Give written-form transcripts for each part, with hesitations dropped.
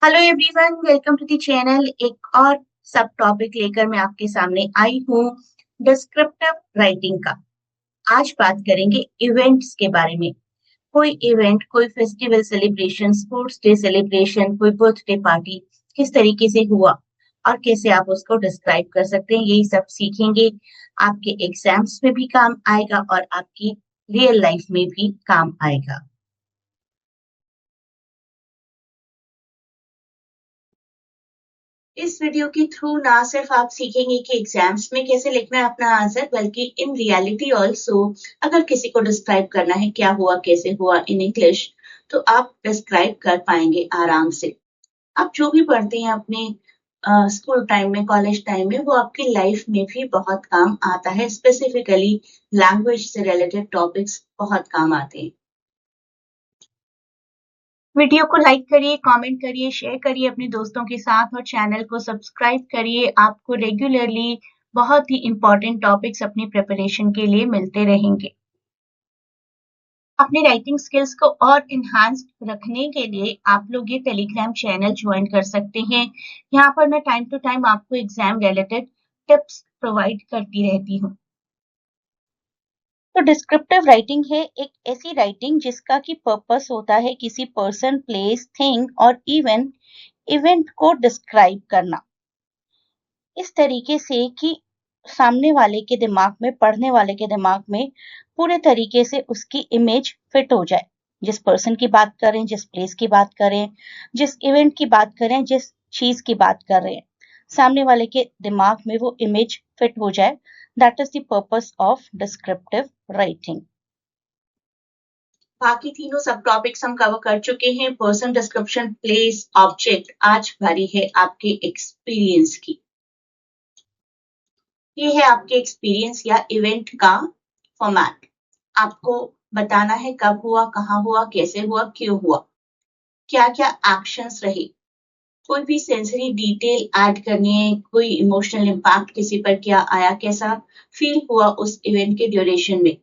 Hello everyone, welcome to the channel. एक और सब टॉपिक लेकर मैं आपके सामने आई हूँ, डिस्क्रिप्टिव राइटिंग का। आज बात करेंगे इवेंट्स के बारे में। कोई इवेंट, कोई festival celebration, sports day celebration, कोई बर्थडे पार्टी किस तरीके से हुआ और कैसे आप उसको डिस्क्राइब कर सकते हैं, यही सब सीखेंगे। आपके एग्जाम्स में भी काम आएगा और आपकी रियल लाइफ में भी काम आएगा। इस वीडियो के थ्रू ना सिर्फ आप सीखेंगे कि एग्जाम्स में कैसे लिखना है अपना आंसर, बल्कि इन रियलिटी ऑल्सो अगर किसी को डिस्क्राइब करना है क्या हुआ कैसे हुआ इन इंग्लिश, तो आप डिस्क्राइब कर पाएंगे आराम से। आप जो भी पढ़ते हैं अपने स्कूल टाइम में, कॉलेज टाइम में, वो आपकी लाइफ में भी बहुत काम आता है। स्पेसिफिकली लैंग्वेज से रिलेटेड टॉपिक्स बहुत काम आते हैं। वीडियो को लाइक करिए, कमेंट करिए, शेयर करिए अपने दोस्तों के साथ और चैनल को सब्सक्राइब करिए। आपको रेगुलरली बहुत ही इंपॉर्टेंट टॉपिक्स अपनी प्रिपरेशन के लिए मिलते रहेंगे। अपने राइटिंग स्किल्स को और इन्हांस रखने के लिए आप लोग ये टेलीग्राम चैनल ज्वाइन कर सकते हैं। यहाँ पर मैं टाइम टू टाइम आपको एग्जाम रिलेटेड टिप्स प्रोवाइड करती रहती हूँ। तो डिस्क्रिप्टिव राइटिंग है एक ऐसी राइटिंग जिसका की पर्पस होता है किसी पर्सन, प्लेस, थिंग और इवेंट को डिस्क्राइब करना इस तरीके से कि सामने वाले के दिमाग में, पढ़ने वाले के दिमाग में पूरे तरीके से उसकी इमेज फिट हो जाए। जिस पर्सन की बात करें, जिस प्लेस की बात करें, जिस इवेंट की बात करें, जिस चीज की बात कर रहे हैं, सामने वाले के दिमाग में वो इमेज फिट हो जाए। That is the purpose of descriptive writing. बाकी तीनों सब टॉपिक्स हम कवर कर चुके हैं। Person description, place, object. आज बारी है आपके एक्सपीरियंस की। ये है आपके एक्सपीरियंस या इवेंट का फॉर्मेट। आपको बताना है कब हुआ, कहाँ हुआ, कैसे हुआ, क्यों हुआ, क्या क्या एक्शंस रहे, कोई भी सेंसरी डिटेल ऐड करनी है, कोई इमोशनल इम्पैक्ट किसी पर क्या आया, कैसा फील हुआ उस इवेंट के ड्यूरेशन में,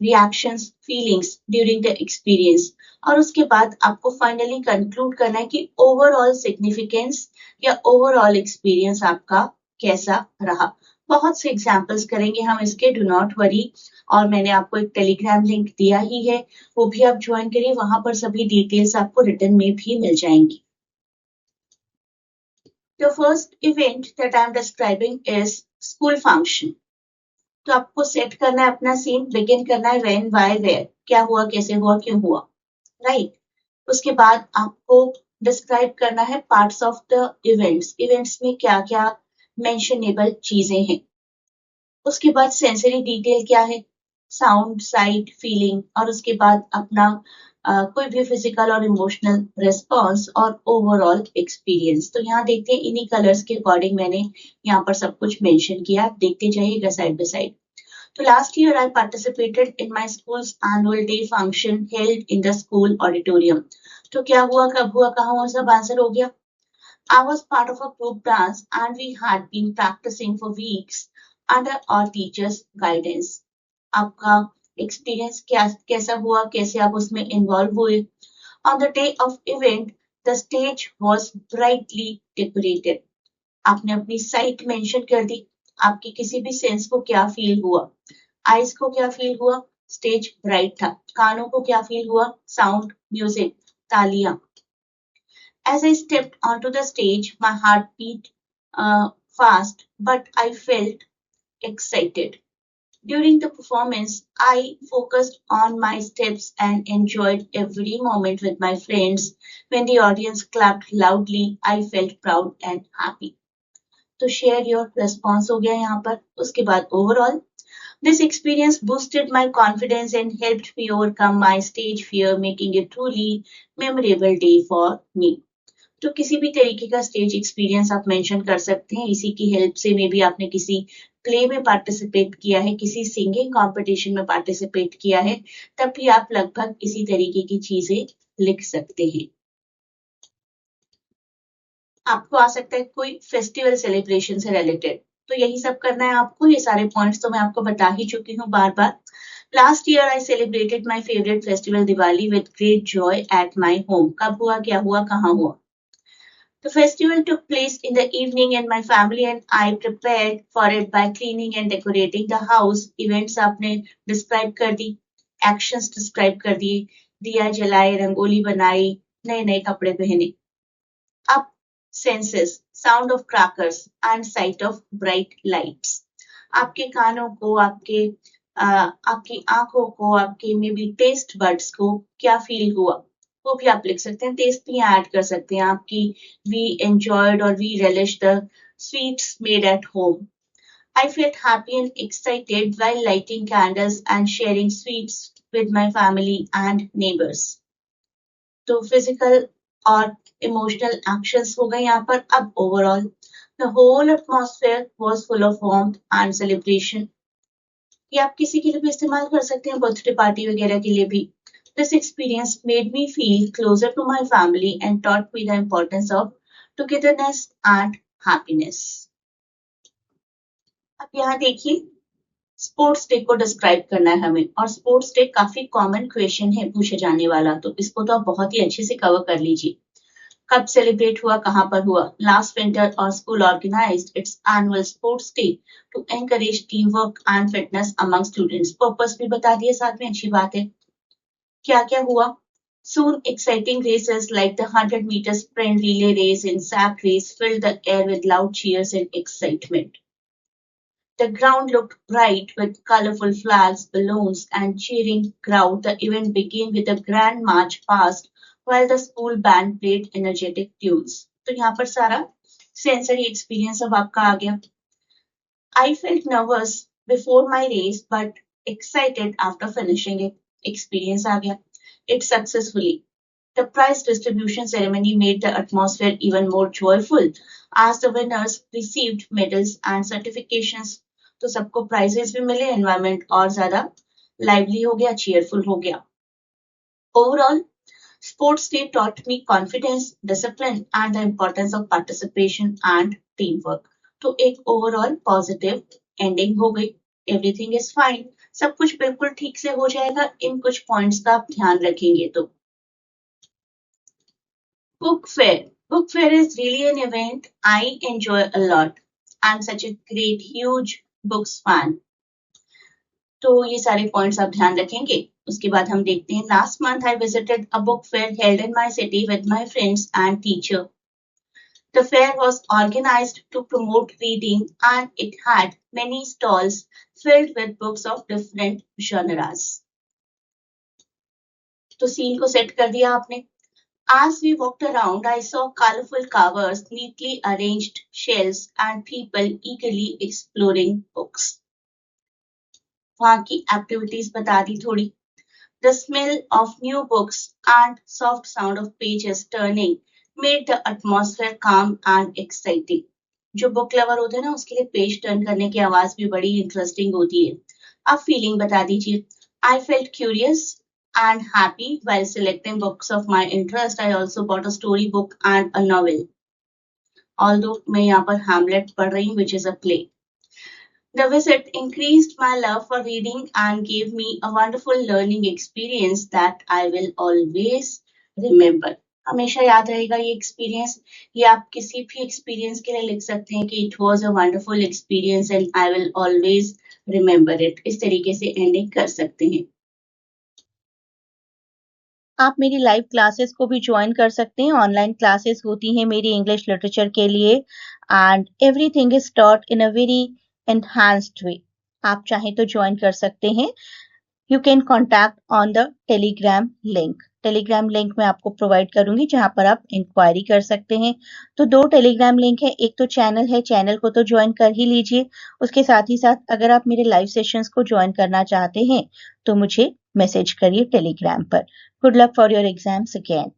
reactions, feelings during the experience, और उसके बाद आपको फाइनली कंक्लूड करना है कि ओवरऑल सिग्निफिकेंस या ओवरऑल एक्सपीरियंस आपका कैसा रहा। बहुत से एग्जाम्पल्स करेंगे हम इसके, डू नॉट वरी। और मैंने आपको एक टेलीग्राम लिंक दिया ही है, वो भी आप ज्वाइन करिए। वहां पर सभी डिटेल्स आपको रिटर्न में भी मिल जाएंगी। The first event that I'm describing is school function. तो आपको सेट करना है अपना सीन, बिगिन करना है व्हेन, व्हाई, वेयर, क्या हुआ, कैसे हुआ, क्यों हुआ, राइट। उसके बाद आपको डिस्क्राइब करना है parts of the events. Events में क्या क्या मेंशनेबल चीजें हैं। उसके बाद सेंसरी डिटेल क्या है, साउंड, साइट, फीलिंग, और उसके बाद अपना कोई भी फिजिकल और इमोशनल रिस्पॉन्स और ओवरऑल एक्सपीरियंस। तो यहाँ देखते हैं, इन्हीं कलर्स के अकॉर्डिंग मैंने यहाँ पर सब कुछ मेंशन किया। देखते जाइएगा side by side. So last year I participated in my school's annual day function held in the school auditorium. तो क्या हुआ, कब हुआ, कहाँ हुआ, सब आंसर हो गया। I was part of a group dance and we had been practicing for weeks under our teacher's guidance. आपका एक्सपीरियंस क्या, कैसा हुआ, कैसे आप उसमें इन्वॉल्व हुए। On the day of event, the stage was brightly decorated. आपने अपनी साइट मेंशन कर दी, आपकी किसी भी सेंस को क्या फील हुआ। आइज को क्या फील हुआ, स्टेज ब्राइट था। कानों को क्या फील हुआ, साउंड, म्यूजिक, तालियां। As I stepped onto the stage, my heart beat fast, but I felt excited. During the performance, I focused on my steps and enjoyed every moment with my friends. When the audience clapped loudly, I felt proud and happy. तो share your response हो गया यहाँ पर। उसके बाद overall, this experience boosted my confidence and helped me overcome my stage fear, making it truly memorable day for me. तो किसी भी तरीके का स्टेज एक्सपीरियंस आप मेंशन कर सकते हैं। इसी की हेल्प से मे बी आपने किसी प्ले में पार्टिसिपेट किया है, किसी सिंगिंग कंपटीशन में पार्टिसिपेट किया है, तब भी आप लगभग इसी तरीके की चीजें लिख सकते हैं। आपको आ सकता है कोई फेस्टिवल सेलिब्रेशन से रिलेटेड, तो यही सब करना है आपको। ये सारे पॉइंट्स तो मैं आपको बता ही चुकी हूँ बार बार। Last year I celebrated my favourite festival Diwali with great joy at my home. कब हुआ, क्या हुआ, कहाँ हुआ। The festival took place in the evening and my family and I prepared for it by cleaning and decorating the house. Events आपने describe कर दी, actions describe कर दिए, दिया जलाए, रंगोली बनाई, नए नए कपड़े पहने. Up senses, sound of crackers and sight of bright lights. आपके कानों को, आपकी आंखों को, आपके मे बी टेस्ट बर्ड्स को क्या फील हुआ वो भी आप लिख सकते हैं. टेस्ट भी ऐड कर सकते हैं आपकी. वी एंजॉयड और we relish the sweets made at home. I felt happy and excited while lighting candles and sharing sweets with my family and neighbors. तो physical और emotional actions हो गए यहाँ पर. अब overall the whole atmosphere was full of warmth and celebration. ये आप किसी के लिए भी इस्तेमाल कर सकते हैं, बर्थडे पार्टी वगैरह के लिए भी. This experience made me feel closer to my family and taught me the importance of togetherness and happiness. अब यहाँ देखिए, स्पोर्ट्स डे को डिस्क्राइब करना है हमें और स्पोर्ट्स डे काफी कॉमन क्वेश्चन है पूछे जाने वाला, तो इसको तो आप बहुत ही अच्छे से कवर कर लीजिए. कब सेलिब्रेट हुआ, कहाँ पर हुआ? Last winter our school organized its annual sports day to encourage team work and fitness among students. Purpose भी बता दिए साथ में, अच्छी बात है. क्या क्या हुआ? Soon exciting races like the 100-meter sprint relay race and sack race filled the air with loud cheers and excitement. The ground looked bright with colorful flags, balloons, and cheering crowd. The event began with a grand march past while the school band played energetic tunes. तो यहाँ पर सारा sensory experience अब आपका आ गया. I felt nervous before my race but excited after finishing it. Experience आ गया. It successfully. The prize distribution ceremony made the atmosphere even more joyful as the winners received medals and certifications. तो सबको prizes भी मिले, environment और ज़्यादा lively हो गया, cheerful हो गया. Overall, sports day taught me confidence, discipline and the importance of participation and teamwork. तो एक overall positive ending हो गई. Everything is fine. सब कुछ बिल्कुल ठीक से हो जाएगा. इन कुछ पॉइंट्स का आप ध्यान रखेंगे तो. Book fair. Book fair is really an event I enjoy a lot. I'm such a great, huge books fan. तो ये सारे पॉइंट्स आप ध्यान रखेंगे. उसके बाद हम देखते हैं. Last month I visited a book fair held in my city with my friends and teacher. The fair was organized to promote reading and it had many stalls filled with books of different genres. तो scene को set कर दिया आपने. As we walked around, I saw colorful covers, neatly arranged shelves, and people eagerly exploring books. वहाँ की activities बता दी थोड़ी. The smell of new books and soft sound of pages turning made the atmosphere calm and exciting. जो book lover होते हैं ना, उसके लिए पेज टर्न करने की आवाज भी बड़ी इंटरेस्टिंग होती है. अब फीलिंग बता दीजिए. I felt curious and happy while selecting books of my interest. I also bought a story book and a novel. Although मैं यहाँ पर Hamlet पढ़ रही हूँ, which is a play. The visit increased my love for reading and gave me a wonderful learning experience that I will always remember. हमेशा याद रहेगा ये एक्सपीरियंस. ये आप किसी भी एक्सपीरियंस के लिए लिख सकते हैं कि it was a wonderful experience and I will always remember it. इस तरीके से एंडिंग कर सकते हैं. आप मेरी लाइव क्लासेस को भी ज्वाइन कर सकते हैं. ऑनलाइन क्लासेस होती हैं मेरी इंग्लिश लिटरेचर के लिए and everything is taught in a very enhanced way. आप चाहें तो ज्वाइन कर सकते हैं. You can contact on the Telegram link. Telegram link मैं आपको प्रोवाइड करूंगी जहां पर आप इंक्वायरी कर सकते हैं. तो 2 टेलीग्राम लिंक है. एक तो चैनल है, चैनल को तो ज्वाइन कर ही लीजिए. उसके साथ ही साथ अगर आप मेरे लाइव सेशंस को ज्वाइन करना चाहते हैं तो मुझे मैसेज करिए टेलीग्राम पर. Good luck for your exams again.